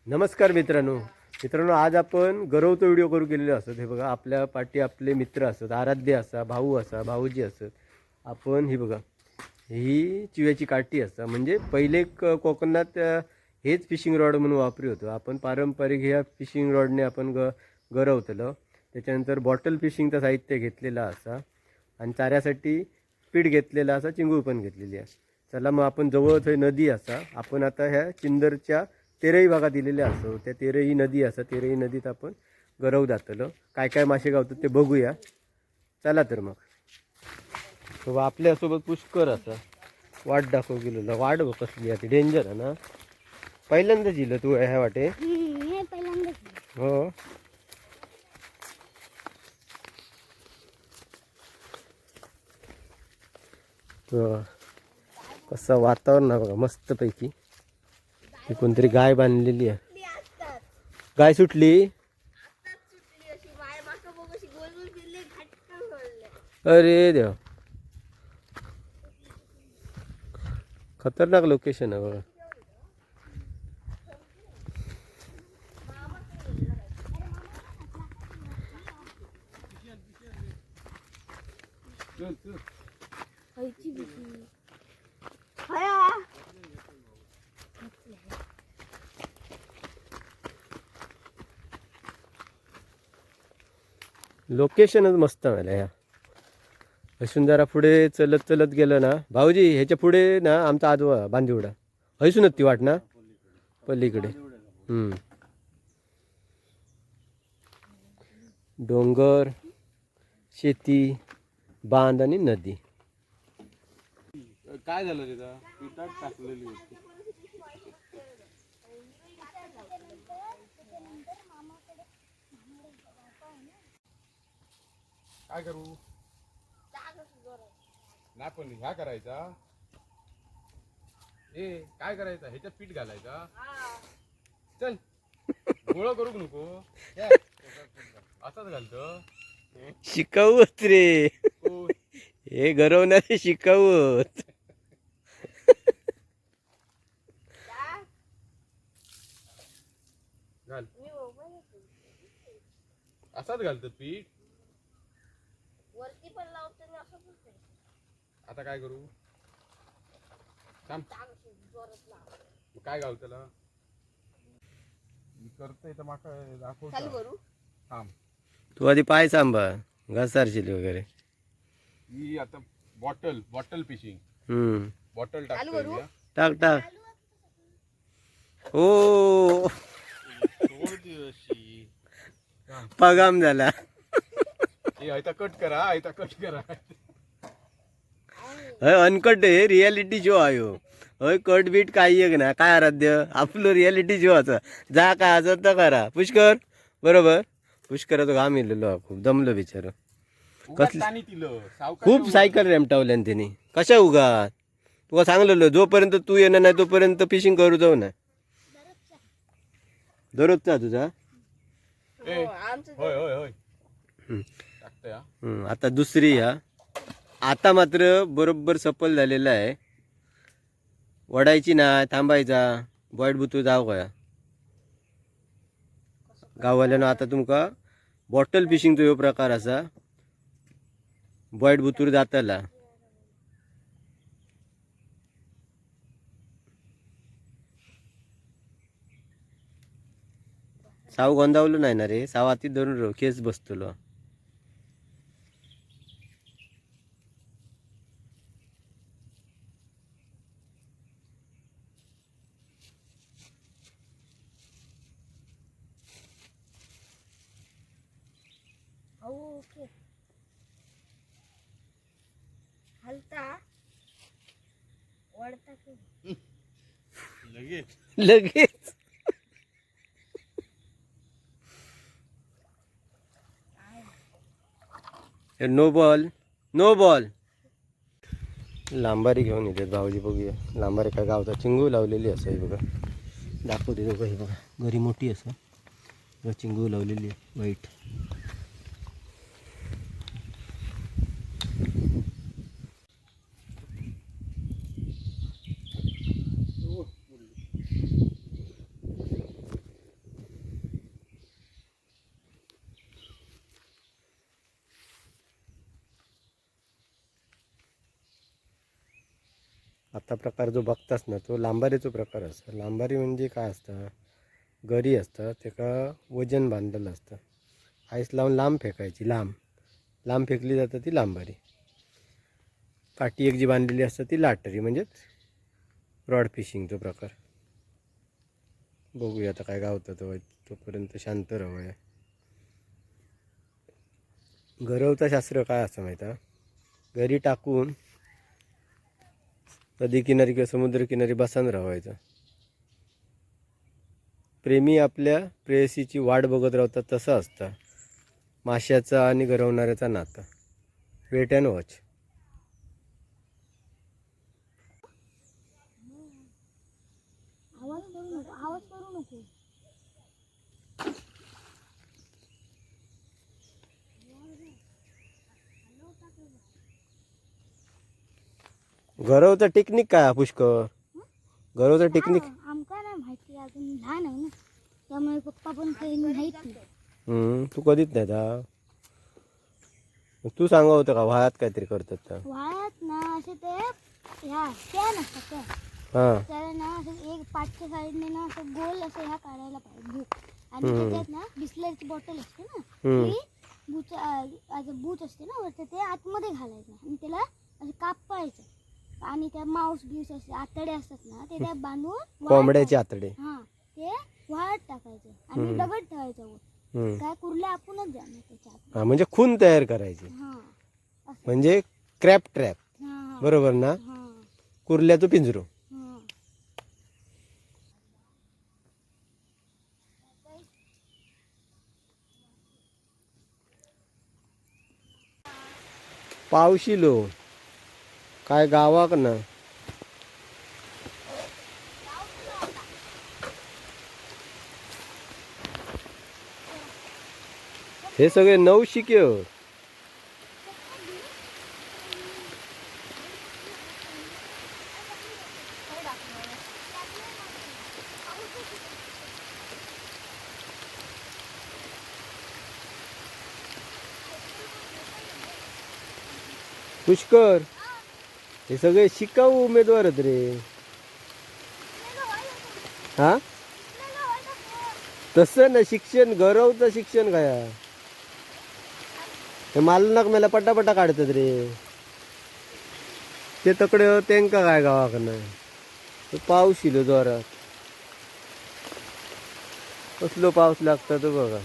नमस्कार मित्रांनो आज आपण गरवतो व्हिडिओ करू गेलेलो असत. हे बघा आपल्या पाठी आपले मित्र असत, आराध्य असा, भाऊ असा, भाऊजी असत. आपण ही बघा ही चिव्याची काठी असता. म्हणजे पहिले कोकणात हेच फिशिंग रॉड म्हणून वापरी होतो. आपण पारंपरिक ह्या फिशिंग रॉडने आपण गरवतलो. त्याच्यानंतर बॉटल फिशिंगचं साहित्य घेतलेला असा आणि चाऱ्यासाठी पीठ घेतलेला असा, चिंगूळ पण घेतलेली आहे. चला मग आपण जवळच नदी असा, आपण आता ह्या चिंदरच्या तेरही भागात दिलेल्या असतो. त्या तेरही नदी असा, तेरही नदीत आपण गरव जातलं. काय काय मासे गावतात ते बघूया. चला तर मग आपल्यासोबत पुष्कर असा वाट दाखव गेलेला. वाट बघ कसली आहे, डेंजर आहे ना. पहिल्यांदाच इलं तू ह्या वाटे? हो. कसं वातावरण आहे बघा मस्तपैकी. ही कोणतरी गाय बांधलेली आहे. गाय सुटली. अरे देव, खतरनाक लोकेशन आहे बघा. लोकेशनच मस्त आहे ह्या. हसून जरा पुढे चलत चलत गेलं ना भाऊजी, ह्याच्या पुढे ना आमचा आजोबा बांदिवडा. हसूनच ती वाट ना पलीकडे. डोंगर, शेती, बांध आणि नदी. काय झालं तिथं? पिठात टाकलेली होती. काय करू? नाही पण ह्या करायचा. काय करायचं? ह्याच्यात पीठ घालायचा. चल गोळा करू नको. असंच घालतो. शिकवत रे, हे गरवणारे शिकवत. घाल. असाच घालतो पीठ. आता काय करू? काय घालू त्याला? मी करतोय तर माका दाखवतो. थांब. तू आधी पाय सांभाळ, घसारशील वगैरे. ही आता बॉटल फिशिंग. बॉटल टाकतोय. टाक टाक. ओ पगाम झाला. कट करा, कट करा. अनकट आहे, रियालिटी शो आयो. हय कट बीट काही एक ना. काय आराध्य आपलं रियालिटी शो असा. जा काय असं तर करा. पुष्कर बरोबर. पुष्कराचा घाम इलेलो, खूप दमलो बिचार. खूप सायकल रेमटावल्यान त्यांनी. कशा उगा तुका सांगलेलो, जोपर्यंत तू येणार नाही तोपर्यंत फिशिंग करू जाऊ ना. दररोजचा तुझा. आता दुसरी ह्या. आता मात्र बरोबर सफल झालेला आहे. वडायची ना, थांबायचा. बॉईट बुतू जाव का गाववाल्यानं. आता तुमका बॉटल फिशिंगचो ह्यो प्रकार असा. बॉईट बुतूर जाताला. साव गोंदावलो नाही ना रे. साव हातीत धरून केस बसतलो. लगेच नो बॉल, नो बॉल. लांबारी घेऊन येतात भाऊजी. बघूया लांबारी काय गावता. चिंगू लावलेली असं बघा. दाखवते दोघं. हे बघा घरी मोठी असं चिंगू लावलेली आहे वाईट. आता प्रकार जो बघतास ना तो लांबारीचो प्रकार असता. लांबारी म्हणजे काय असता, गरी असता त्याका वजन बांधलेलं असतं. आईस लावून लांब फेकायची, लांब लांब फेकली जातं ती लांबारी. काठी एक जी बांधलेली असतं ती लाटरी म्हणजेच रॉड फिशिंगचा प्रकार. बघूया आता काय गावतं तोपर्यंत शांत राहूया. गरवता शास्त्र काय असतं माहिती आहे, गरी टाकून नदी किनारी किंवा समुद्र किनारी बसान राहायचं. प्रेमी आपल्या प्रेयसीची वाट बघत राहतात तसं असतं माशाचा आणि गरवणाऱ्याचा नाता. Wait and watch. आवाज करू नको. गरवचा टेक्निक काय पुष्कर? गरवचा टेक्निक आमका नाही माहिती, अजून लहान आहे ना त्यामुळे पप्पा पण काही माहित नाही. तू कधीच नाही का? तू सांगा होतं का वायात काहीतरी करतात का? वाळत ना असे ते ह्या कॅन असतात त्या, हां त्याला ना असं एक पाठच्या साईडने ना असं गोल असं ह्या काढायला पाहिजे बुक, आणि त्याच्यात ना बिस्लरीची बॉटल असते ना ती बूच असते ना वरती, ते आतमध्ये घालायचं आणि त्याला असं कापायचं आणि त्या माऊस बीस असते आतडे असतात ना ते त्या बांधून कोंबड्याचे आतडे ते वाळत टाकायचं आणि दगड ठेवायचं वर. काय कुर्ल्या आपणच जाणार त्याच्यात. हा म्हणजे खून तयार करायची, म्हणजे क्रॅप ट्रॅप. बरोबर ना? कुर्ल्याचं पिंजरू. पावशिलो काय गावाक ना. हे सगळे नवशिके. पुष्कर हे सगळे शिकाऊ उमेदवार आहेत रे. हा तसं ना, शिक्षण गरवचं शिक्षण काय हे मालनाक मला पटापटा काढतात रे. ते तकडे त्यांका काय गावाकडनं पाऊस इलो जोरात. कसलो पाऊस लागता तो बघा.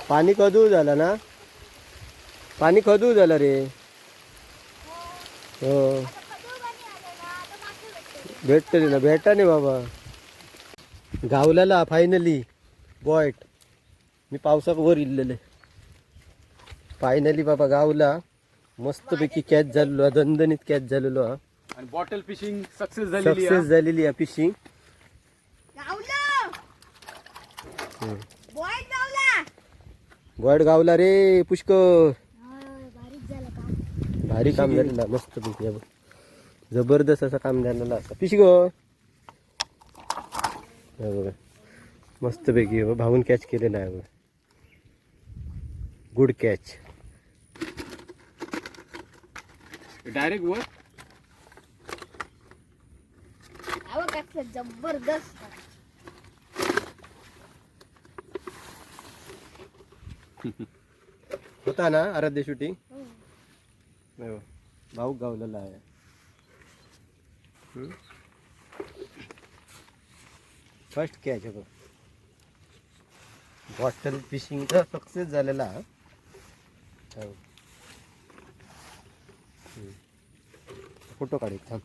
पाणी खदू झालं ना, पाणी खदू झालं रे. हो भेटतली ना, भेटा नाही बाबा. गावल्याला फायनली बॉयट. मी पावसाक वर इल्लेले फायनली बाबा गावला. मस्तपैकी कॅच झालेलो, दणदणीत कॅच झालेलो. आणि बॉटल फिशिंग सक्सेस सक्सेस झालेली आहे फिशिंग. बॉयट गावला रे पुष्कर. भारी काम झालेलं मस्तपैकी. जबरदस्त असं काम झालेलं असं पिशी गो. बघा मस्तपैकी भाऊन कॅच केलेला आहे. Good catch. डायरेक्ट वर जबरदस्त. होता ना आराध्य शूटिंग. भाऊ गावलेला आहे. फर्स्ट कॅच आहे बॉटल फिशिंगचा सक्सेस झालेला. फोटो काढ थांब.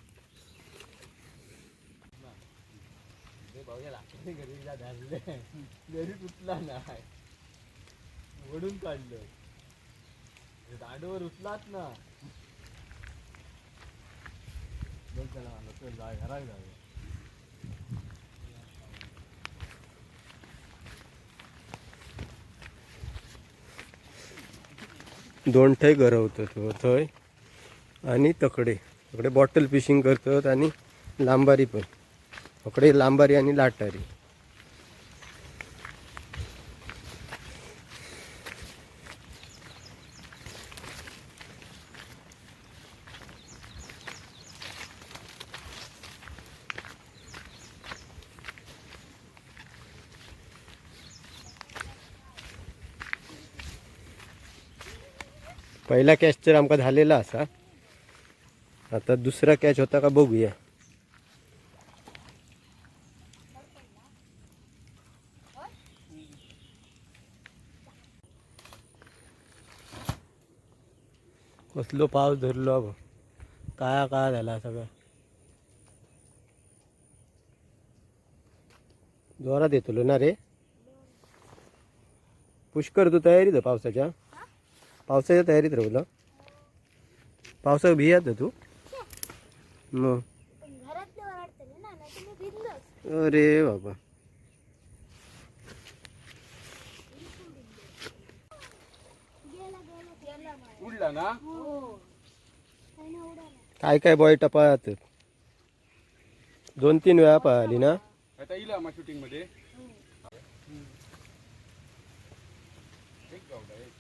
घरी तुटला नाही, ओढून काढलं. दांडवर उचलात ना. घरात जाऊ. दोन ठे गरवतात थंय आणि तकडे तकडे बॉटल फिशिंग करतात आणि लांबारी पण. तकडे लांबारी आणि लाटारी. पहिला कॅच तर आमका झालेला असा. आता दुसरा कॅच होता का बघूया. कसलो पाऊस धरलो बघ. काय झाला सगळं. जोरात येतलो ना रे. पुष्कर तू तयारीत आहे पावसाच्या तयारीत राहिला. पावसात भियात तू मग. घरातले ओरडते ना, नाहीतर मी भिजलोच. अरे बाबा. उडला ना. काही नाही उडाला. काय बॉय टपात 2-3 वेळा पळाली ना. आता येईल आम्हा शूटिंग मध्ये. एक गावला एक.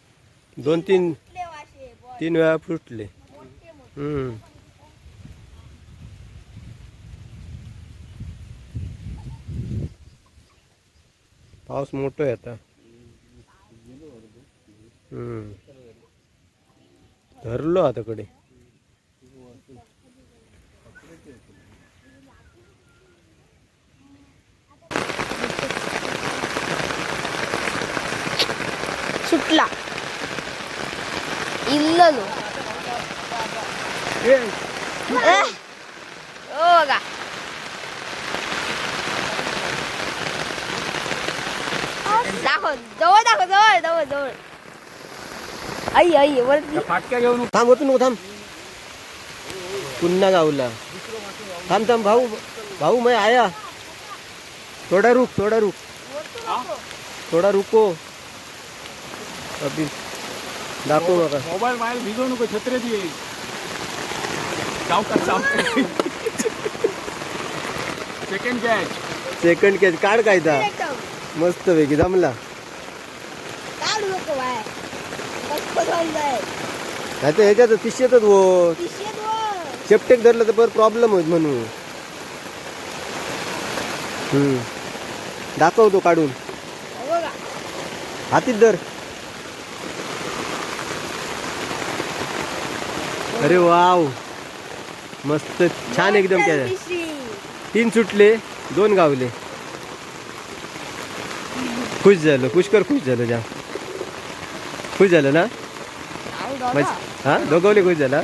2-3 वेळा फुटले. पाऊस मोठो आहे आता. धरलो आता कडे. सुटला इल्ललो. ओ बघा. दाखव जवळ. आई वरती. फाटक्या घेऊन थांब होतो नको थांब. पुन्हा गावला. थांब भाऊ मैं आया. थोड़ा रुको. अभी दाखव नका. मोबाईल मायल भिजवू नको. छत्रे दे. सेकंड कॅच काढ कायदा. मस्त पैकी जमला. काढू नको बाहेर. मस्त चाललंय. नाही तर ह्याच्यात तिशेतच हो. शेपटेक धरलं तर परत प्रॉब्लेम होत म्हणून. दाखवतो काढून. हातीत धर. अरे वाव मस्त छान एकदम. कॅच 3 सुटले 2 गावले. खुश झालो. पुष्कर खुश झालो. जाम खुश झालं ना. हा दोघवले खुश झाला.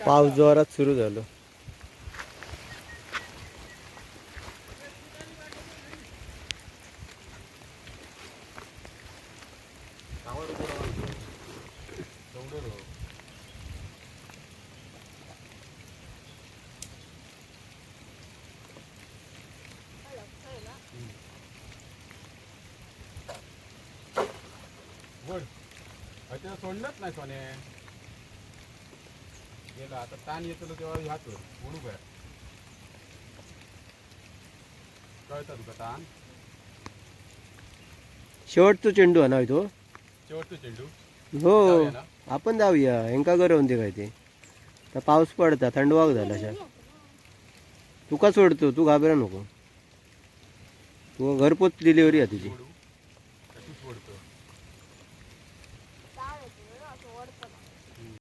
पाऊस जोरात सुरू झालो. सोडलंच नाही सोने. गेला आता ताण येतो तेव्हा ह्याच ओढू काय कळतं तुका ताण. शेवटचा चेंडू हा ना तो. शेवटचं चेंडू. हो जाऊया ना? आपण जाऊया. हेंका गरवून दे काय ते. तर पाऊस पडता थंडवाक झाला शा. तू का सोडतो. तू घाबरा नको. तू घरपोच डिलिव्हरी आहे तुझी. ओढू कशी सोडतो.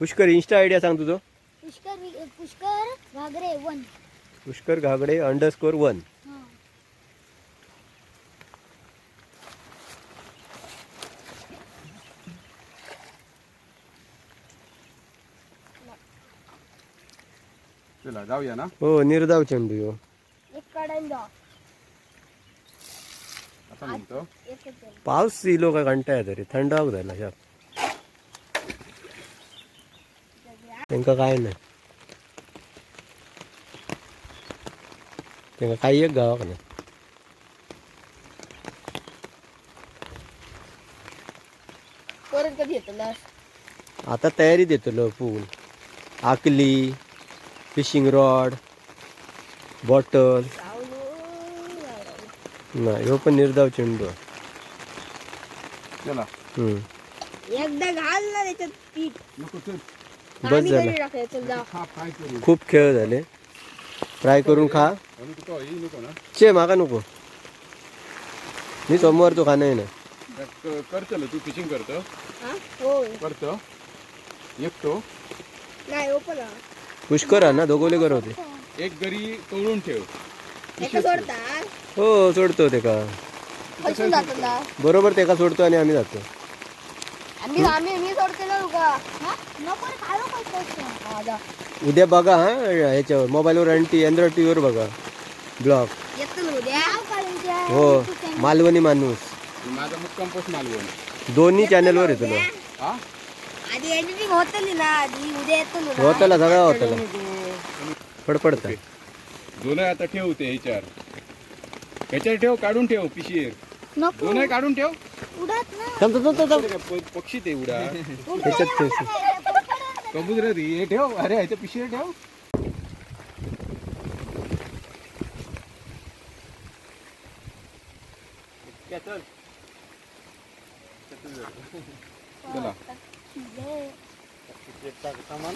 पुष्कर इंस्टा आयडिया सांग तुझं. पुष्कर घागरे 1. पुष्कर घागडे _1. चला जाऊया ना. हो निर्धाव चेंडू यो. एक काढायला जा. आता म्हणतो पाऊस इलो का घंटा आहे तरी थंडाक झाला शा. त्यांका काय नाही. त्यांका काही एक गावाक नाही. परत कधी येतो. आता तयारी देतो पूल. आकली फिशिंग रॉड बॉटल. नाही ह्यो पण निर्धाव चेंडू. चला एकदा घाल ना त्याच्यात पीठ. नको चल. बस झालं. टाकायचं जा. खा फ्राय करू. खूप खेळ झाले. फ्राय करून खा. आणि तुका ही नको ना. चे मागा नको. मी सोमवारचो खाणं आहे ना. करतलो तू फिशिंग करतो हो करतो एकतो नाही ओपन पुष्कर आहे ना दोघोले करवते. एक गरी तोडून ठेव हो सोडतो ते का खसून जातो ना बरोबर ते का सोडतो आणि आम्ही जातो. मी सोडतेलो का नको रे खायला पाहिजे उद्या बघा हा ह्याच्यावर मोबाईलवर आणि अँड्रॉइड टीव्हीवर बघा ब्लॉग. येतो उद्या हो मालवणी माणूस माझा मुक्काम पोस्ट मालवण दोन्ही चॅनलवर येतो ना. हा आधी एडिटिंग होतली ना आधी उद्या येतो ना होतला सगळा होतला फडफडता. दोन आता ठेव ते ह्याच्यावर ठेव काढून ठेव पिशीर नको दोन काढून ठेव उडत ना थांब थांब थांब थांब. पक्षी ते उडा ह्याच्यात ठेव. कबूतर हे ठेव अरे ह्याच्या पिशीर ठेव चला सामान